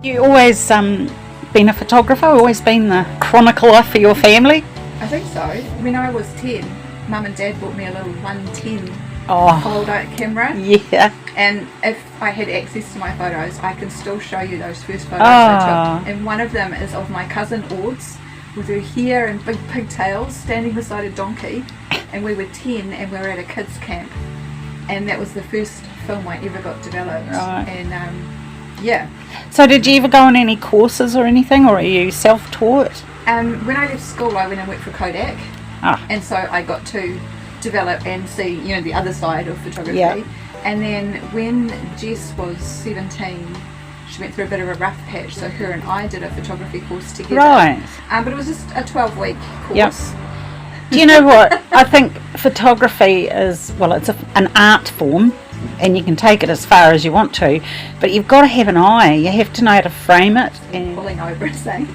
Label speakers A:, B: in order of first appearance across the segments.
A: You always been a photographer, always been the chronicler for your family?
B: I think so. When I was 10, Mum and Dad bought me a little 110
A: Oh,
B: fold-out camera,
A: yeah.
B: and if I had access to my photos, I can still show you those first photos I took. And one of them is of my cousin Ords with her hair and big pigtails standing beside a donkey, and we were 10 and we were at a kids camp, and that was the first film I ever got developed.
A: Right.
B: And yeah.
A: So did you ever go on any courses or anything, or are you self-taught?
B: When I left school, I went and worked for Kodak, and so I got to develop and see, the other side of photography.
A: Yeah.
B: And then when Jess was 17, she went through a bit of a rough patch, so her and I did a photography course together.
A: Right.
B: But it was just a 12-week course.
A: Yep. Do you know what? I think photography is, well, it's an art form, and you can take it as far as you want to, but you've got to have an eye. You have to know how to frame it. And
B: Pulling over and saying,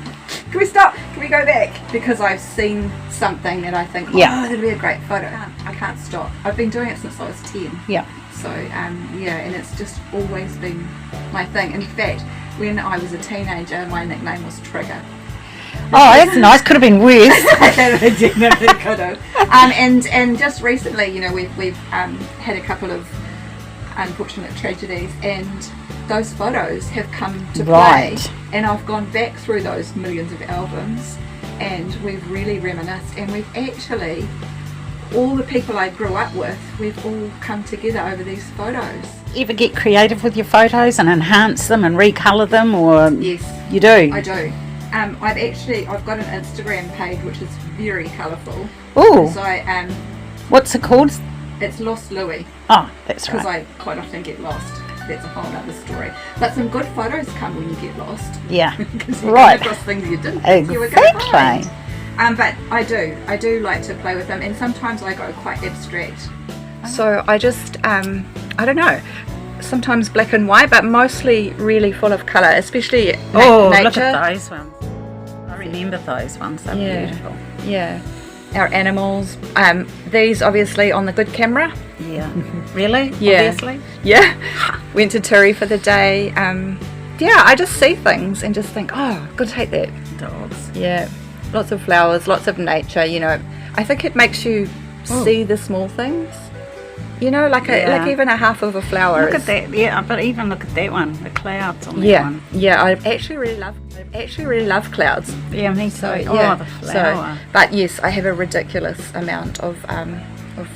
B: can we stop? Can we go back? Because I've seen something that I think, that'd be a great photo. I can't stop. I've been doing it since I was 10.
A: yeah.
B: So, and it's just always been my thing. In fact, when I was a teenager, my nickname was Trigger.
A: Oh, that's nice. Could have been worse.
B: It definitely could have. And just recently, we've had a couple of unfortunate tragedies, and those photos have come to play.
A: Right.
B: And I've gone back through those millions of albums, and we've really reminisced, and we've actually, all the people I grew up with, we've all come together over these photos.
A: You ever get creative with your photos and enhance them and recolour them, or
B: Yes,
A: you do?
B: I do. I've got an Instagram page which is very colourful.
A: Oh,
B: So
A: what's it called?
B: it's Lost Louie,
A: Oh, that's
B: because
A: right.
B: I quite often get lost. That's a whole other story. But some good photos come when you get lost.
A: Yeah.
B: Because you
A: Right.
B: come across things you didn't think you were going to
A: Exactly.
B: find. But I do like to play with them, and sometimes I go quite abstract. So I just, I don't know, sometimes black and white, but mostly really full of colour, especially nature.
A: Look at those ones. I remember those ones. They're
B: Yeah.
A: beautiful.
B: Yeah, our animals. These obviously on the good camera.
A: Yeah. Really?
B: Yeah.
A: Obviously?
B: Yeah, went to Turi for the day. I just see things and just think, oh, I've got to take that.
A: Dogs.
B: Yeah, lots of flowers, lots of nature. I think it makes you see the small things. Like
A: Yeah.
B: even a half of a flower.
A: Look
B: is-
A: at that. Yeah, but even look at that one. The clouds on that
B: Yeah,
A: one.
B: yeah. I actually really love clouds.
A: Yeah, me too.
B: So
A: Oh,
B: yeah,
A: the flower.
B: but yes, I have a ridiculous amount of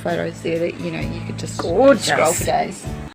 B: photos there that you could just
A: Gorgeous.
B: scroll for days.